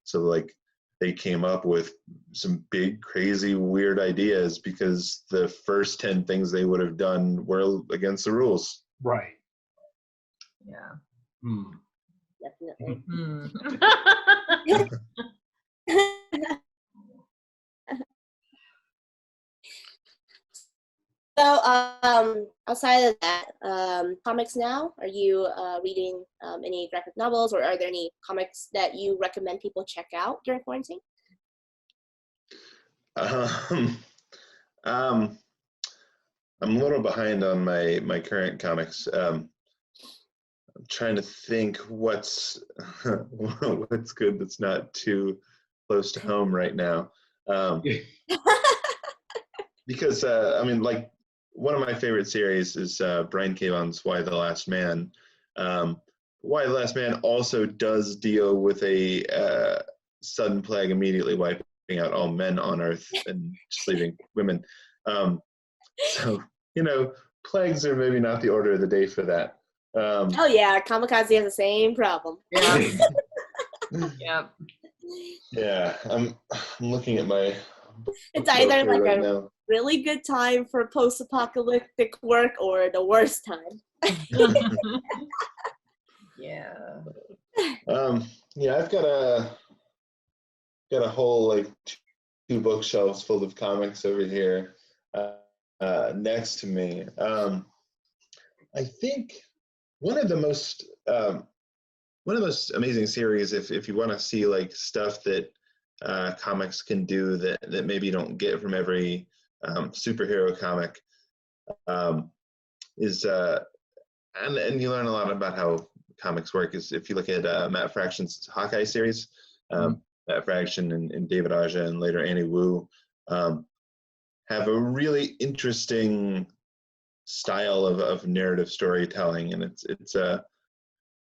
So like, they came up with some big, crazy, weird ideas because the first 10 things they would have done were against the rules. Right. Yeah. Definitely. So, outside of that, comics now, are you reading any graphic novels, or are there any comics that you recommend people check out during quarantine? I'm a little behind on my current comics. I'm trying to think what's good that's not too close to home right now. Because I mean, like, one of my favorite series is Brian K. Vaughan's Why the Last Man. Why the Last Man also does deal with a sudden plague immediately wiping out all men on Earth and just leaving women. So, plagues are maybe not the order of the day for that. Oh yeah, Kamikaze has the same problem. Yeah. Yep. Yeah, I'm looking at my. It's either like right a now. really good time for post-apocalyptic work, or the worst time. Yeah. Yeah, I've got a whole like 2 bookshelves full of comics over here next to me. I think one of the most amazing series, if you want to see like stuff that comics can do that maybe you don't get from every superhero comic, is and you learn a lot about how comics work, is if you look at Matt Fraction's Hawkeye series. Matt Fraction and David Aja and later Annie Wu, have a really interesting style of narrative storytelling, and it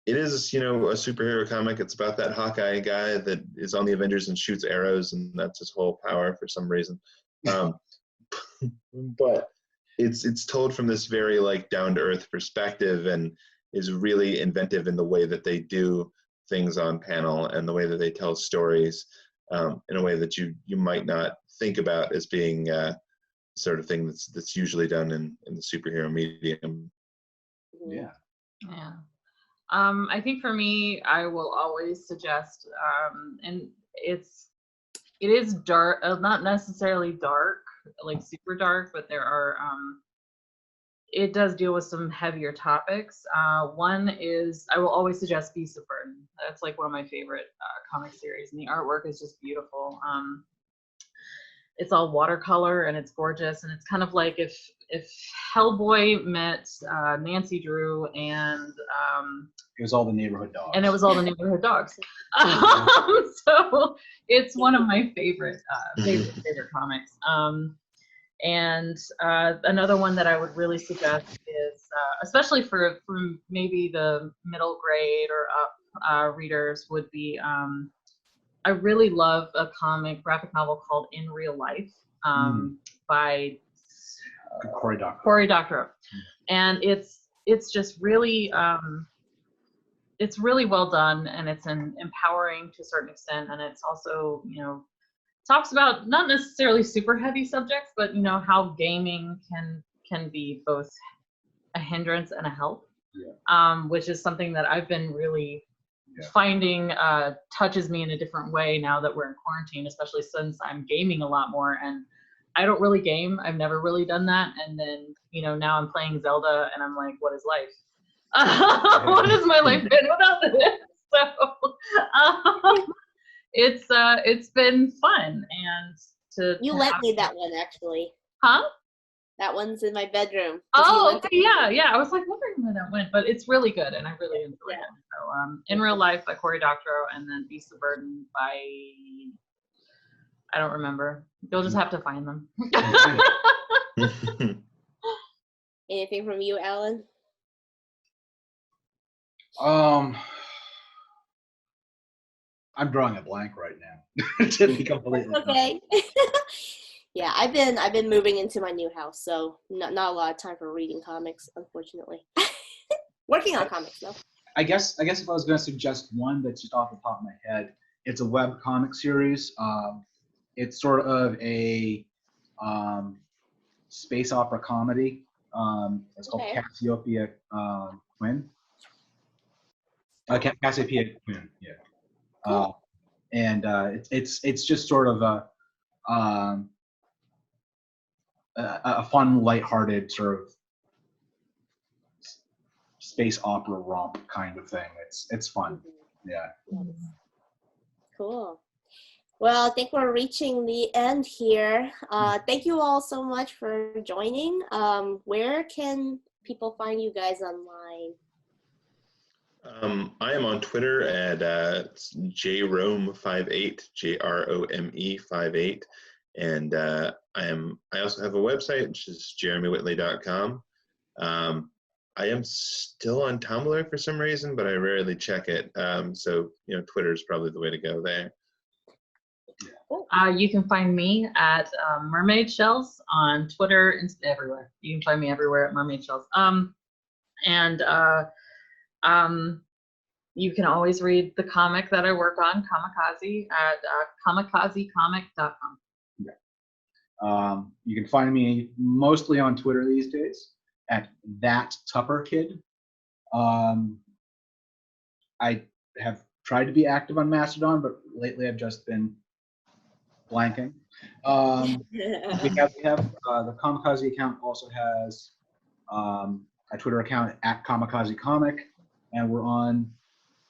is, you know, a superhero comic. It's about that Hawkeye guy that is on the Avengers and shoots arrows, and that's his whole power for some reason. But it's told from this very like down to earth perspective, and is really inventive in the way that they do things on panel and the way that they tell stories in a way that you might not think about as being sort of thing that's usually done in the superhero medium. Yeah. Yeah. I think for me, I will always suggest, and it is dark, not necessarily dark, like super dark, but there are, it does deal with some heavier topics. One is, I will always suggest Beasts of Burden. That's like one of my favorite comic series, and the artwork is just beautiful. It's all watercolor and it's gorgeous, and it's kind of like if Hellboy met Nancy Drew and It was all the neighborhood dogs. and it was all the neighborhood dogs. So it's one of my favorite comics. And another one that I would really suggest is, especially for maybe the middle grade or up readers, would be, I really love a graphic novel called In Real Life by Cory Doctorow. And it's just really, it's really well done, and it's empowering to a certain extent, and it's also, you know, talks about not necessarily super heavy subjects, but you know how gaming can be both a hindrance and a help, which is something that I've been really finding touches me in a different way now that we're in quarantine, especially since I'm gaming a lot more. And I don't really game. I've never really done that. And then, you know, now I'm playing Zelda and I'm like, what is life? What has my life been without this? So it's been fun. And You lent me that one, actually. Huh? That one's in my bedroom. Oh, okay, yeah. I was like wondering where that went, but it's really good, and I really enjoyed it. So, In Real Life by Cory Doctorow, and then Beasts of Burden by, I don't remember. You'll just have to find them. Anything from you, Alan? I'm drawing a blank right now. To be completely Okay. Yeah, I've been moving into my new house, so not a lot of time for reading comics, unfortunately. Working on comics though. I guess if I was going to suggest one that's just off the top of my head, it's a web comic series. It's sort of a space opera comedy. It's called Cassiopeia Quinn. Cassiopeia Quinn, yeah. Cool. And it's just sort of a fun, lighthearted sort of space opera romp kind of thing. It's fun. Yeah. Cool. Well, I think we're reaching the end here. Thank you all so much for joining. Where can people find you guys online? I am on Twitter at jrome58, JROME58, and I also have a website, which is jeremywhittley.com. I am still on Tumblr for some reason, but I rarely check it. So, you know, Twitter is probably the way to go there. You can find me at Mermaid Shells on Twitter and everywhere. You can find me everywhere at Mermaid Shells. You can always read the comic that I work on, Kamikaze, at kamikazecomic.com. Yeah. You can find me mostly on Twitter these days at ThatTupperKid. I have tried to be active on Mastodon, but lately I've just been blanking. We have the Kamikaze account also has a Twitter account at Kamikaze Comic, and we're on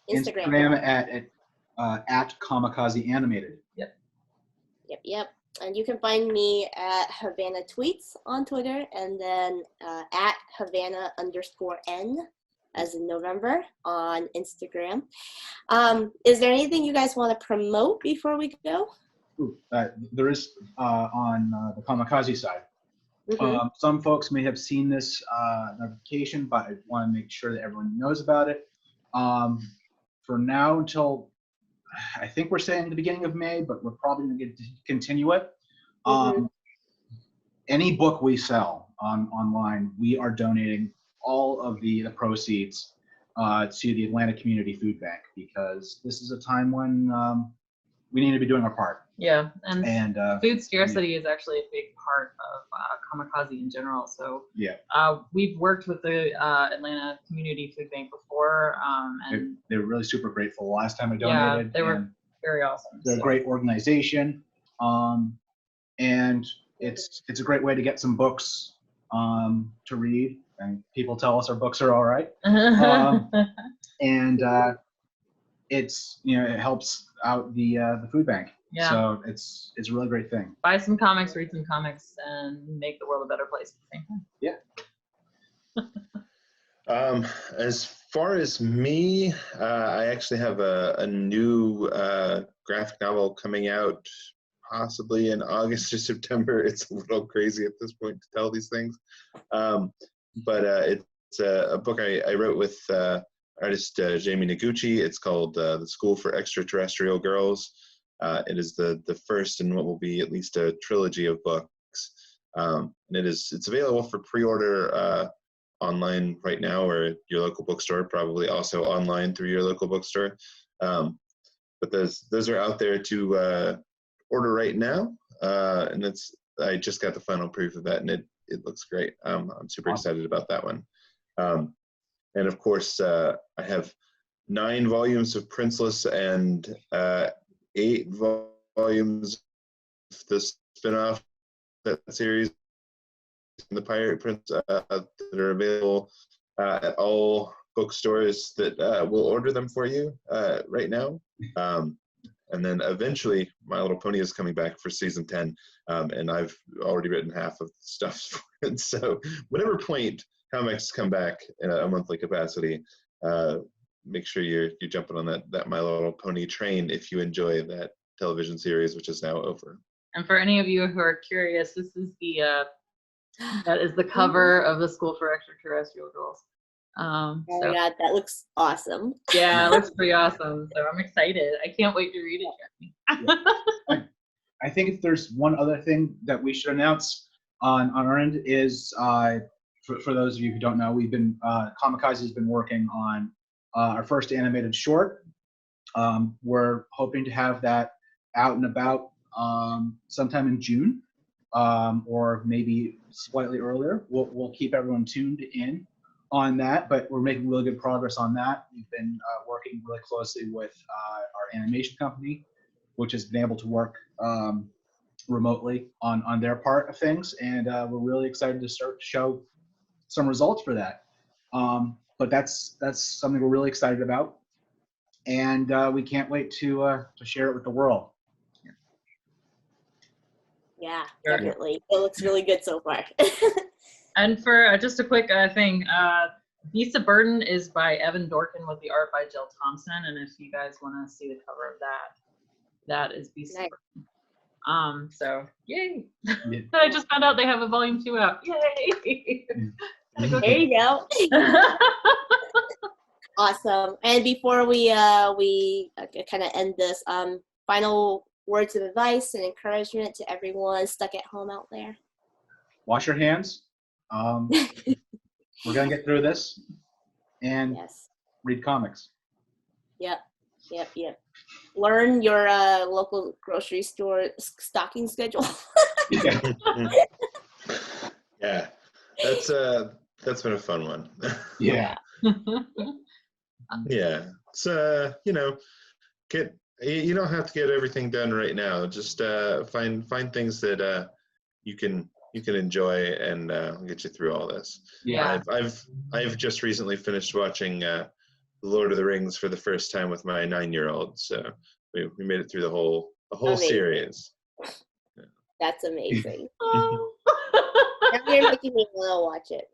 Instagram at Kamikaze Animated. Yep. And you can find me at Havana Tweets on Twitter, and then at Havana_N, as in November, on Instagram. Is there anything you guys want to promote before we go? there is on the Kamikaze side. Some folks may have seen this notification, but I want to make sure that everyone knows about it. For now until, I think we're saying the beginning of May, but we're probably going to continue it. Any book we sell online, we are donating all of the proceeds to the Atlanta Community Food Bank, because this is a time when we need to be doing our part. Yeah, and food scarcity is actually a big part of Kamikaze in general. So we've worked with the Atlanta Community Food Bank before, and they were really super grateful last time I donated. Yeah, they were very awesome. They're a great organization, and it's a great way to get some books to read, and people tell us our books are all right. And it's, it helps out the food bank. Yeah. So it's a really great thing. Buy some comics, read some comics, and make the world a better place at the same time. Yeah. As far as me, I actually have a new graphic novel coming out possibly in August or September. It's a little crazy at this point to tell these things. But it's a book I wrote with artist Jamie Noguchi. It's called The School for Extra-Terrestrial Girls. It is the first in what will be at least a trilogy of books. And it's available for pre-order online right now, or at your local bookstore, probably also online through your local bookstore. But those are out there to order right now. And I just got the final proof of that, and it looks great. I'm super excited about that one. And of course, I have 9 volumes of Princeless and 8 volumes of the spin-off that series, the Pirate Prince, that are available at all bookstores that will order them for you right now. And then eventually, My Little Pony is coming back for season 10, and I've already written half of the stuff for it. So whatever point comics come back in a monthly capacity, make sure you're jumping on that My Little Pony train if you enjoy that television series, which is now over. And for any of you who are curious, this is that is the cover of The School for Extra-Terrestrial Girls. Oh my God, that looks awesome. Yeah, it looks pretty awesome. So I'm excited. I can't wait to read it, Jeremy. I think if there's one other thing that we should announce on our end is, for those of you who don't know, Kamikaze has been working on our first animated short. We're hoping to have that out and about sometime in June, or maybe slightly earlier. We'll keep everyone tuned in on that, but we're making really good progress on that. We've been working really closely with our animation company, which has been able to work remotely on their part of things, and we're really excited to start to show some results for that. But that's something we're really excited about, and we can't wait to share it with the world. Yeah, definitely. It looks really good so far. And for just a quick thing, Beast of Burden is by Evan Dorkin with the art by Jill Thompson. And if you guys want to see the cover of that is Beast of Burden. So yay! Yeah. I just found out they have a volume 2 out. Yay! There you go. Awesome. And before we kind of end this, final words of advice and encouragement to everyone stuck at home out there. Wash your hands. We're gonna get through this, and read comics. Yep. Learn your local grocery store stocking schedule. Yeah, that's been a fun one. Yeah. Yeah, it's you don't have to get everything done right now. Just find things that you can enjoy, and get you through all this. Yeah, I've just recently finished watching Lord of the Rings for the first time with my 9-year-old. So we made it through the whole series. Yeah. That's amazing. Now you're making me want to watch it.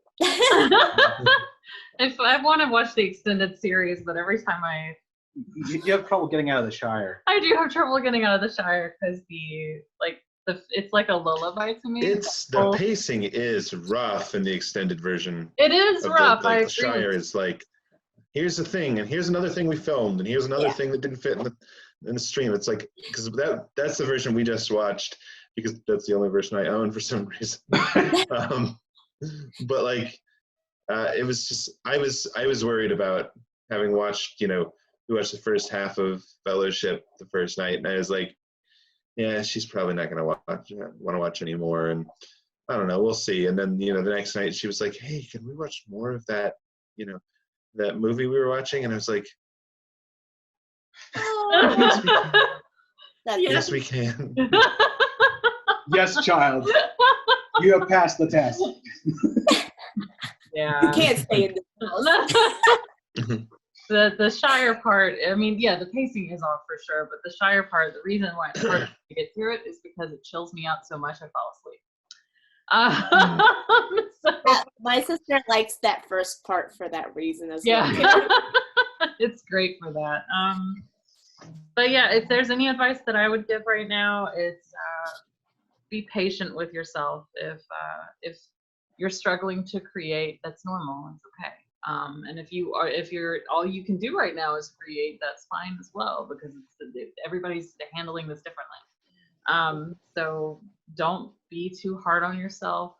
If I want to watch the extended series, but every time I You have trouble getting out of the Shire. I do have trouble getting out of the Shire because it's like a lullaby to me. The pacing is rough in the extended version. It is rough. I the agree. Shire is like, here's the thing, and here's another thing we filmed, and here's another thing that didn't fit in the stream. It's like, because that's the version we just watched, because that's the only version I own for some reason. But like, it was just, I was worried about having watched, we watched the first half of Fellowship the first night, and I was like, yeah, she's probably not gonna want to watch anymore, and I don't know, we'll see. And then the next night she was like, hey, can we watch more of that that movie we were watching? And I was like, yes we can. Yes, child. You have passed the test. Yeah. You can't stay in this house. The Shire part, I mean, yeah, the pacing is off for sure, but the Shire part, the reason why it's hard to get through it is because it chills me out so much I fall asleep. My sister likes that first part for that reason as well. well. It's great for that. But yeah, if there's any advice that I would give right now, it's be patient with yourself. If you're struggling to create, that's normal. It's okay. And if you're all you can do right now is create, that's fine as well, because everybody's handling this differently. So don't be too hard on yourself.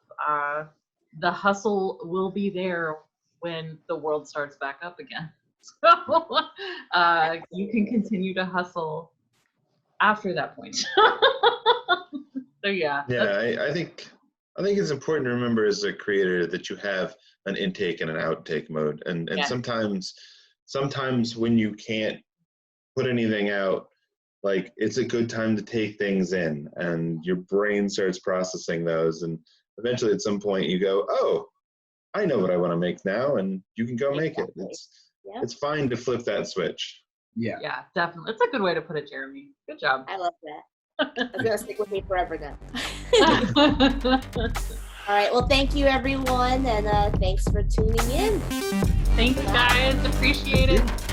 The hustle will be there when the world starts back up again. So you can continue to hustle after that point. So yeah. Yeah, I think it's important to remember as a creator that you have an intake and an outtake mode, and sometimes when you can't put anything out, like, it's a good time to take things in, and your brain starts processing those, and eventually at some point you go, oh, I know what I want to make now, and you can go make it. It's fine to flip that switch. Yeah, definitely. It's a good way to put it, Jeremy. Good job. I love that. It's gonna stick with me forever now. All right, well, thank you everyone, and thanks for tuning in. Thanks guys, appreciate it.